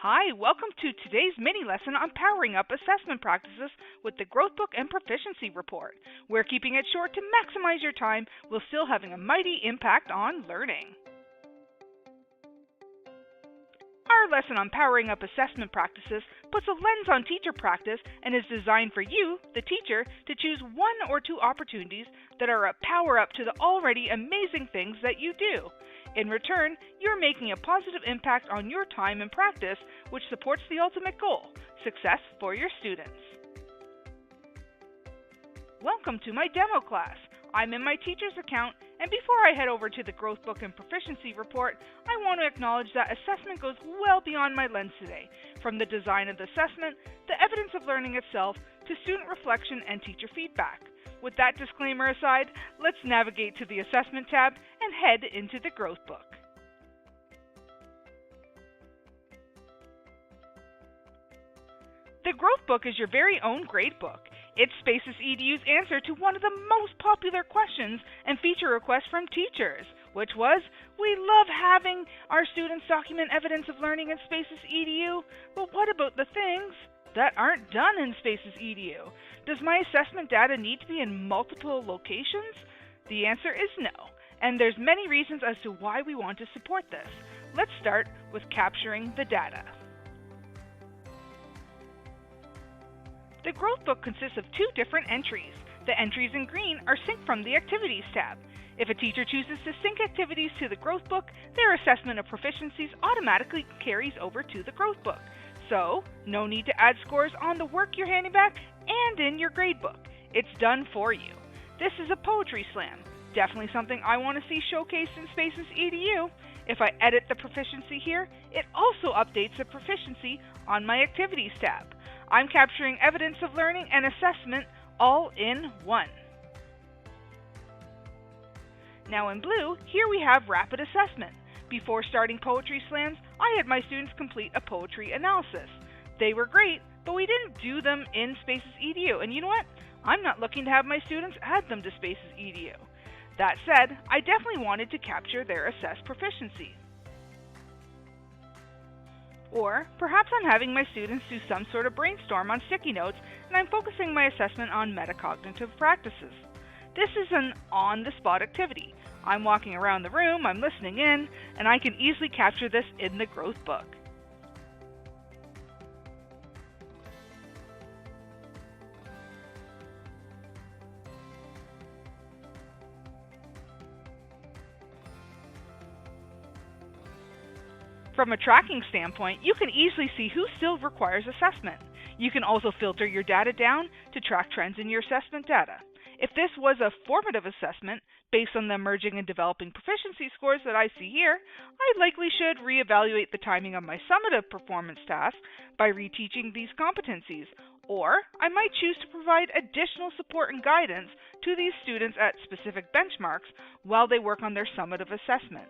Hi, welcome to today's mini lesson on powering up assessment practices with the GrowthBook and Proficiency Report. We're keeping it short to maximize your time while still having a mighty impact on learning. Our lesson on powering up assessment practices puts a lens on teacher practice and is designed for you, the teacher, to choose one or two opportunities that are a power up to the already amazing things that you do. In return, you're making a positive impact on your time and practice, which supports the ultimate goal, success for your students. Welcome to my demo class. I'm in my teacher's account, and before I head over to the GrowthBook and Proficiency Report, I want to acknowledge that assessment goes well beyond my lens today, from the design of the assessment, the evidence of learning itself, to student reflection and teacher feedback. With that disclaimer aside, let's navigate to the Assessment tab and head into the GrowthBook. The GrowthBook is your very own gradebook. It's SpacesEDU's answer to one of the most popular questions and feature requests from teachers, which was, we love having our students document evidence of learning in SpacesEDU, but what about the things that aren't done in SpacesEDU? Does my assessment data need to be in multiple locations? The answer is no, and there's many reasons as to why we want to support this. Let's start with capturing the data. The GrowthBook consists of two different entries. The entries in green are synced from the Activities tab. If a teacher chooses to sync activities to the GrowthBook, their assessment of proficiencies automatically carries over to the GrowthBook. So, no need to add scores on the work you're handing back and in your gradebook. It's done for you. This is a poetry slam. Definitely something I want to see showcased in SpacesEDU. If I edit the proficiency here, it also updates the proficiency on my Activities tab. I'm capturing evidence of learning and assessment all in one. Now in blue, here we have rapid assessment. Before starting poetry slams, I had my students complete a poetry analysis. They were great, but we didn't do them in SpacesEDU. And you know what? I'm not looking to have my students add them to SpacesEDU. That said, I definitely wanted to capture their assessed proficiency. Or perhaps I'm having my students do some sort of brainstorm on sticky notes and I'm focusing my assessment on metacognitive practices. This is an on-the-spot activity. I'm walking around the room, I'm listening in, and I can easily capture this in the GrowthBook. From a tracking standpoint, you can easily see who still requires assessment. You can also filter your data down to track trends in your assessment data. If this was a formative assessment, based on the emerging and developing proficiency scores that I see here, I likely should reevaluate the timing of my summative performance task by reteaching these competencies, or I might choose to provide additional support and guidance to these students at specific benchmarks while they work on their summative assessment.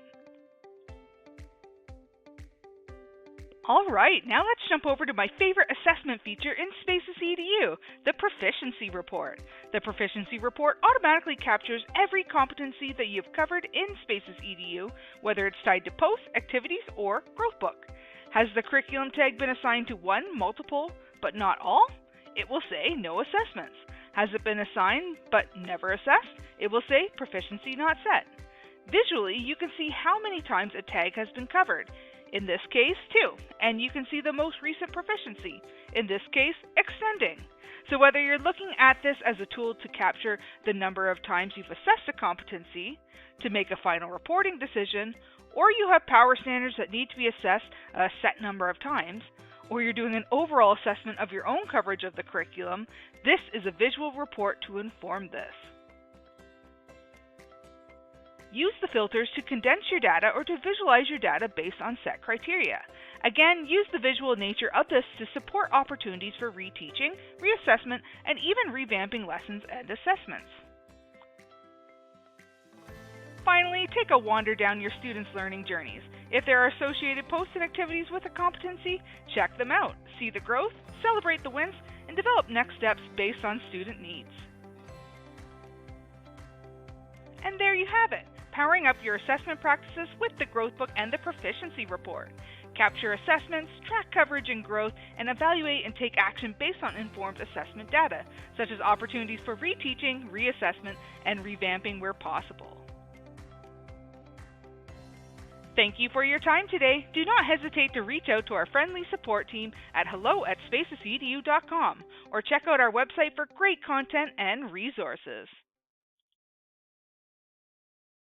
Alright, now let's jump over to my favorite assessment feature in SpacesEDU, the Proficiency Report. The Proficiency Report automatically captures every competency that you've covered in SpacesEDU, whether it's tied to posts, activities, or GrowthBook. Has the curriculum tag been assigned to one, multiple, but not all? It will say no assessments. Has it been assigned but never assessed? It will say proficiency not set. Visually, you can see how many times a tag has been covered. In this case, 2, and you can see the most recent proficiency. In this case, extending. So whether you're looking at this as a tool to capture the number of times you've assessed a competency, to make a final reporting decision, or you have power standards that need to be assessed a set number of times, or you're doing an overall assessment of your own coverage of the curriculum, this is a visual report to inform this. Use the filters to condense your data or to visualize your data based on set criteria. Again, use the visual nature of this to support opportunities for reteaching, reassessment, and even revamping lessons and assessments. Finally, take a wander down your students' learning journeys. If there are associated posts and activities with a competency, check them out, see the growth, celebrate the wins, and develop next steps based on student needs. And there you have it. Powering up your assessment practices with the GrowthBook and the Proficiency Report. capture assessments, track coverage and growth, and evaluate and take action based on informed assessment data, such as opportunities for reteaching, reassessment, and revamping where possible. Thank you for your time today. Do not hesitate to reach out to our friendly support team at hello@spacesedu.com or check out our website for great content and resources.